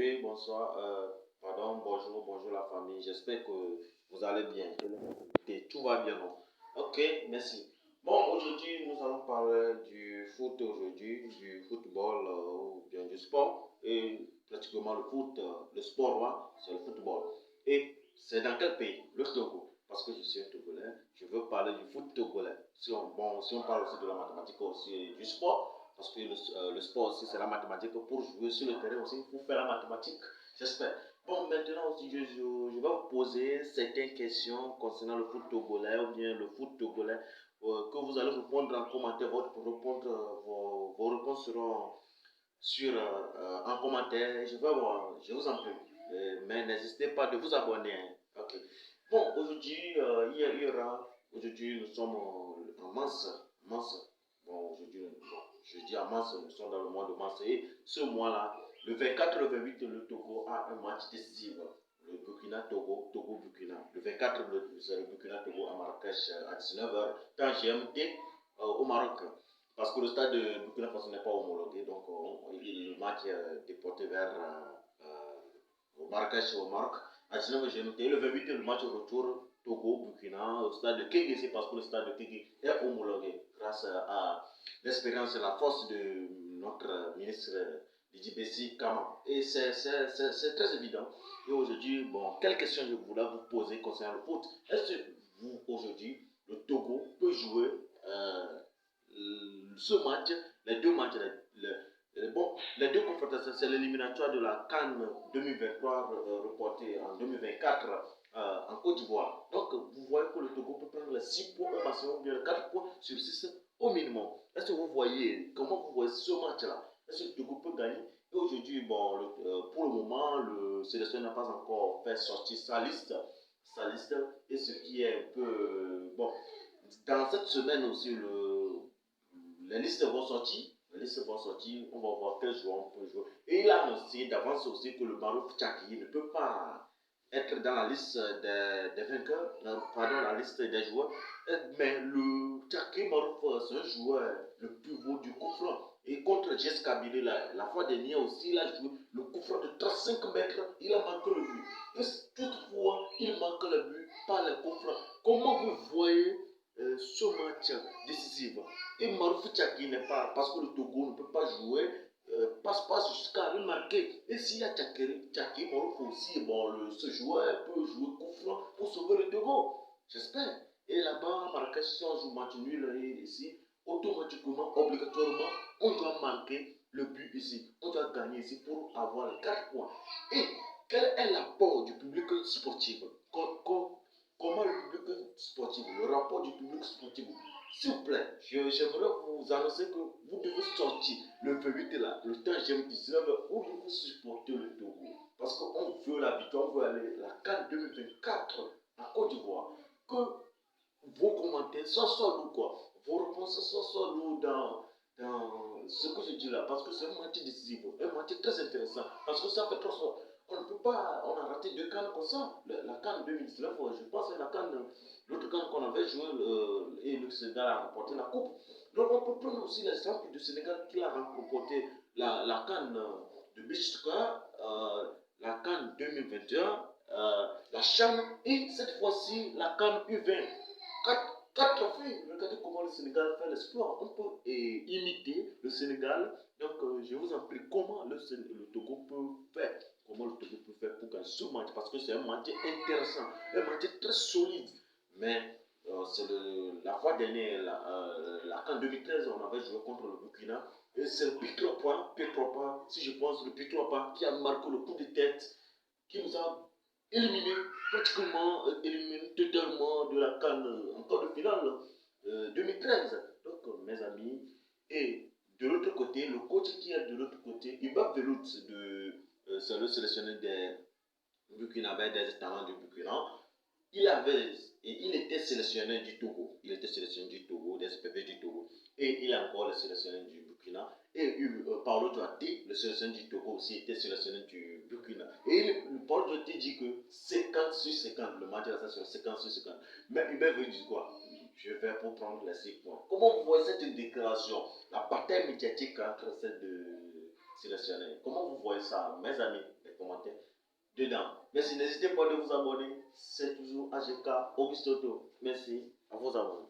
Oui, bonsoir, pardon, bonjour la famille. J'espère que vous allez bien. Et tout va bien, non? Ok, merci. Bon, aujourd'hui, nous allons parler du foot aujourd'hui, du football ou bien du sport. Et pratiquement le foot, le sport, là, c'est le football. Et c'est dans quel pays? Le Togo. Parce que je suis un Togolais, je veux parler du foot togolais. Si on parle aussi de la mathématique aussi du sport, parce que le sport aussi c'est la mathématique. Pour jouer sur le terrain aussi, il faut faire la mathématique, j'espère. Bon, maintenant aussi, je vais vous poser certaines questions concernant le foot togolais ou bien le foot togolais que vous allez répondre en commentaire. Vos réponses seront en commentaire. Je vous en prie. Mais n'hésitez pas de vous abonner, hein. Ok. Bon, aujourd'hui, aujourd'hui nous sommes en mars. Bon, aujourd'hui, je dis en mars, nous sommes dans le mois de mars. Et ce mois-là, le 24 et le 28, le Togo a un match décisif. Le Burkina-Togo, Togo-Burkina. Le 24, c'est le Burkina-Togo à Marrakech à 19h, temps GMT au Maroc. Parce que le stade de Burkina Faso n'est pas homologué, donc le match est déporté vers au Marrakech au Maroc. À 19h GMT. Le 28, le match retour Togo-Burkina au stade de Kégué, parce que le stade de Kégué est homologué grâce à l'expérience et la force de notre ministre Djibesi Kama. Et c'est très évident. Et aujourd'hui, bon, quelle question je voulais vous poser concernant le foot? Est-ce que vous, aujourd'hui, le Togo peut jouer ce match, les deux matchs, les deux confrontations, c'est l'éliminatoire de la CAN 2023 reportée en 2024 en Côte d'Ivoire. Donc, vous voyez que le Togo peut prendre les 6 points au maximum, bien 4 points sur 6 au minimum. Est-ce que vous voyez, comment vous voyez ce match-là? Est-ce que le Togo peut gagner? Et aujourd'hui, bon, pour le moment, le sélectionneur n'a pas encore fait sortir sa liste, et ce qui est un peu, bon, dans cette semaine aussi, les listes vont sortir. On va voir quel joueur on peut jouer. Et il a annoncé d'avance aussi que le Maroc Tchaki ne peut pas être dans la liste des vainqueurs, pardon, la liste des joueurs. Mais le Tchaki Maroc, c'est un joueur, le pivot du coup franc. Et contre Jess Kabylie, la fois dernière aussi, il a joué le coup franc de 35 mètres, il a marqué le but. Et toutefois, il marque le but par le coup franc. Comment vous voyez ce match décisif? Et Marouf Tchaki n'est pas, parce que le Togo ne peut pas jouer, passe jusqu'à le marquer. Et s'il y a Tchaki, Marouf aussi, bon, ce joueur peut jouer coup franc pour sauver le Togo. J'espère. Et là-bas, Marrakech, si on joue match nul ici, automatiquement, obligatoirement, on doit marquer le but ici. On doit gagner ici pour avoir les 4 points. Et quel est l'apport du public sportif? Comment le public sportif, le rapport du public sportif? S'il vous plaît, j'aimerais vous annoncer que vous devez sortir le 28 là, le temps GM19, où vous supportez le Togo. Parce qu'on veut la victoire, on veut aller la CAN 2024 à Côte d'Ivoire. Que vos commentaires soient lourds, quoi. Vos réponses soient lourdes dans ce que je dis là. Parce que c'est un match décisif, un match très intéressant. Parce que ça fait 3 ans. On ne peut pas, on a raté 2 CAN comme ça. La CAN 2019, je pense que l'autre CAN qu'on avait joué et le Sénégal a remporté la coupe. Donc on peut prendre aussi l'exemple du Sénégal qui a remporté la CAN de Beach Soccer, la CAN 2021, la CHAN et cette fois-ci la CAN U20. 4 trophées. Regardez comment le Sénégal fait l'exploit. On peut imiter le Sénégal. Donc, je vous en prie, comment le Togo peut faire? Comment le Togo peut faire pour gagner ce match? Parce que c'est un match intéressant, un match très solide. Mais c'est la fois dernière, la CAN 2013, on avait joué contre le Burkina. Et c'est le Pitropa, si je pense, le Pitropa qui a marqué le coup de tête, qui nous a éliminé, pratiquement éliminé totalement de la CAN en quart de finale 2013. Donc, mes amis, et de l'autre côté, le coach qui est de l'autre côté, Ibab Velout, c'est le sélectionneur des Burkinabés, des talents du Burkina. Il était sélectionneur du Togo. Il était sélectionneur du Togo, des SPV du Togo. Et il est encore le sélectionneur du Burkina. Et Paulo Duarte, le sélectionneur du Togo, aussi était sélectionneur du Burkina. Et Paulo Duarte dit que 50 sur 50, le match là, c'est sur 50 sur 50. Mais Hubert veut dire quoi? Je vais pour prendre les 6 points. Comment vous voyez cette déclaration? La bataille médiatique entre ces deux sélectionneurs. Comment vous voyez ça, mes amis? commentaires dedans. Merci, n'hésitez pas de vous abonner. C'est toujours AGK Auguste Auto. Merci, à vos abonnés.